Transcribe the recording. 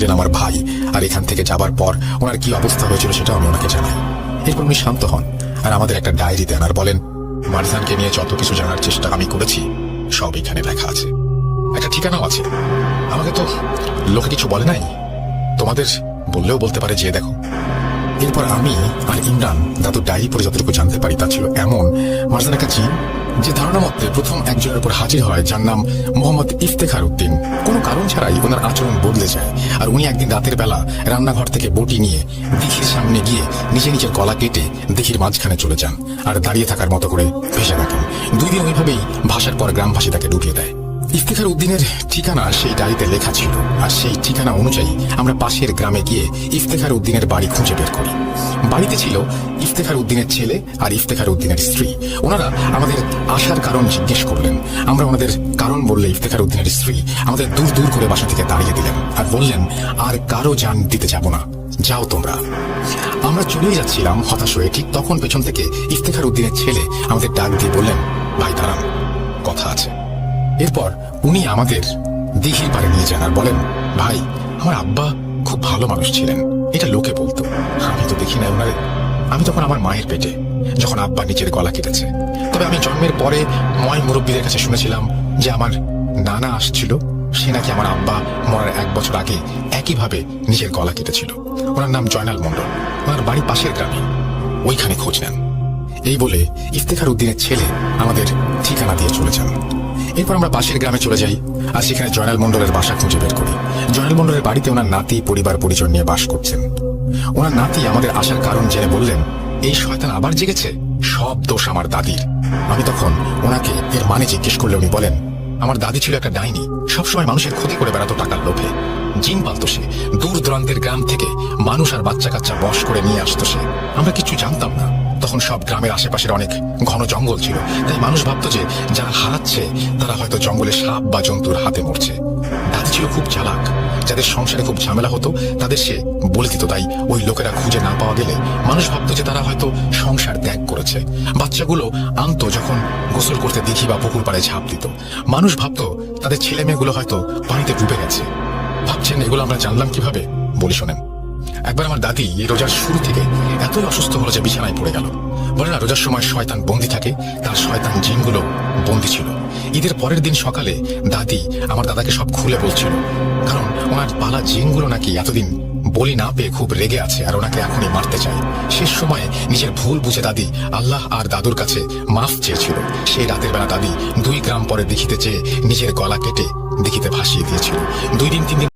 ছিলেন আমার ভাই, আর এখান থেকে যাবার পর ওনার কি অবস্থা হয়েছিল সেটাও আমি ওনাকে জানাই। এরপর উনি শান্ত হন আর আমাদের একটা ডায়েরি দেন আর বলেন, মারজানকে নিয়ে যত কিছু জানার চেষ্টা আমি করেছি সব এখানে লেখা আছে, একটা ঠিকানাও আছে। আমাকে তো লোকে কিছু বলে নাই, তোমাদের বললেও বলতে পারে যে দেখো। এরপর আমি আর ইমরান দাদুর ডায়েরি পড়ে যতটুকু জানতে পারি তা ছিল এমন, মারজান একটা জিন যে ধারণা মতে প্রথম একজনের উপর হাজির হয় যার নাম মোহাম্মদ ইফতেখার উদ্দিন। কোনো কারণ ছাড়াই ওনার আচরণ বদলে যায়, আর উনি একদিন রাতের বেলা রান্নাঘর থেকে বটি নিয়ে দিঘির সামনে গিয়ে নিজের গলা কেটে দিঘির মাঝখানে চলে যান আর দাঁড়িয়ে থাকার মতো করে ভেসে থাকেন। 2 দিন ওইভাবেই ভাসার পর গ্রামবাসী তাকে ডুবিয়ে দেয়। ইফতেখার উদ্দিনের ঠিকানা সেই ডায়েরিতে লেখা ছিল, আর সেই ঠিকানা অনুযায়ী আমরা পাশের গ্রামে গিয়ে ইফতেখার উদ্দিনের বাড়ি খুঁজে বের করি। বাড়িতে ছিল ইফতেখার উদ্দিনের ছেলে আর ইফতেখার উদ্দিনের স্ত্রী। ওনারা আমাদের আসার কারণ জিজ্ঞেস করলেন। আমরা ওনাদের কারণ বললে ইফতেখার উদ্দিনের স্ত্রী আমাদের দূর দূর করে বাসা থেকে তাড়িয়ে দিলেন আর বললেন, আর কারো জান দিতে যাব না, যাও তোমরা। আমরা চলেই যাচ্ছিলাম হতাশ হয়ে, ঠিক তখন পেছন থেকে ইফতেখার উদ্দিনের ছেলে আমাদের ডাক দিয়ে বললেন, ভাই দাঁড়ান, কথা আছে। এরপর উনি আমাদের দিঘির পাড়ে নিয়ে যান আর বলেন, ভাই আমার আব্বা খুব ভালো মানুষ ছিলেন, এটা লোকে বলতো, আমি তো দেখি না ওনারে। আমি তখন আমার মায়ের পেটে, যখন আব্বা নিজের গলা কেটেছে। তবে আমি জন্মের পরে ময় মুরব্বীদের কাছে শুনেছিলাম যে আমার নানা আসছিল, সে নাকি আমার আব্বা মরার 1 বছর আগে একইভাবে নিজের গলা কেটেছিল। ওনার নাম জয়নাল মণ্ডল, ওনার বাড়ি পাশের গ্রামে, ওইখানে খোঁজ নেন। এই বলে ইফতেখার উদ্দিনের ছেলে আমাদের ঠিকানা দিয়ে চলে যান। এরপর আমরা পাশের গ্রামে চলে যাই আর সেখানে জয়নাল মণ্ডলের বাসা খুঁজে বের করি। জয়নাল মণ্ডলের বাড়িতে ওনার নাতি পরিবার পরিজন নিয়ে বাস করছেন। ওনার নাতি আমাদের আসার কারণ জেনে বললেন, এই শয়তান আবার জেগেছে, সব দোষ আমার দাদির। আমি তখন ওনাকে এর মানে জিজ্ঞেস করলে উনি বলেন, আমার দাদি ছিল একটা ডাইনি, সবসময় মানুষের ক্ষতি করে বেড়াতো টাকার লোভে। জিন পালতো সে, দূর দূরান্তের গ্রাম থেকে মানুষ আর বাচ্চা কাচ্চা বশ করে নিয়ে আসতো সে। আমরা কিছু জানতাম না, তখন সব গ্রামের আশেপাশের অনেক ঘন জঙ্গল ছিল, তাই মানুষ ভাবতো যে যারা হারাচ্ছে তারা হয়তো জঙ্গলে সাপ বা জন্তুর হাতে মরছে। দাদি ছিল খুব চালাক, যাদের সংসারে খুব ঝামেলা হতো তাদের সে বলে দিত, তাই ওই লোকেরা খুঁজে না পাওয়া গেলে মানুষ ভাবতো যে তারা হয়তো সংসার ত্যাগ করেছে। বাচ্চাগুলো আনতো যখন গোসল করতে দিঘি বা পুকুর পাড়ে ঝাঁপ দিত, মানুষ ভাবতো তাদের ছেলে মেয়েগুলো হয়তো পানিতে ডুবে গেছে। ভাবছেন এগুলো আমরা জানলাম কিভাবে? বলি শোনেন। একবার আমার দাদি এই রোজার শুরু থেকে এতই অসুস্থ হলো যে বিছানায় পড়ে গেল। বলে না, রোজার সময় শয়তান বন্দি থাকে, তার শয়তান জিনগুলো বন্দি ছিল। ঈদের পরের দিন সকালে দাদি আমার দাদাকে সব খুলে বলছিল, কারণ ওনার পালা জিনগুলো নাকি এতদিন বলি না পেয়ে খুব রেগে আছে আর ওনাকে এখনই মারতে চায়। শেষ সময়ে নিজের ভুল বুঝে দাদি আল্লাহ আর দাদুর কাছে মাফ চেয়েছিল। সেই রাতের বেলা দাদি 2 গ্রাম পরে দেখিতে চেয়ে নিজের গলা কেটে দিঘিতে ভাসিয়ে দিয়েছিল। 2 দিন 3 দিন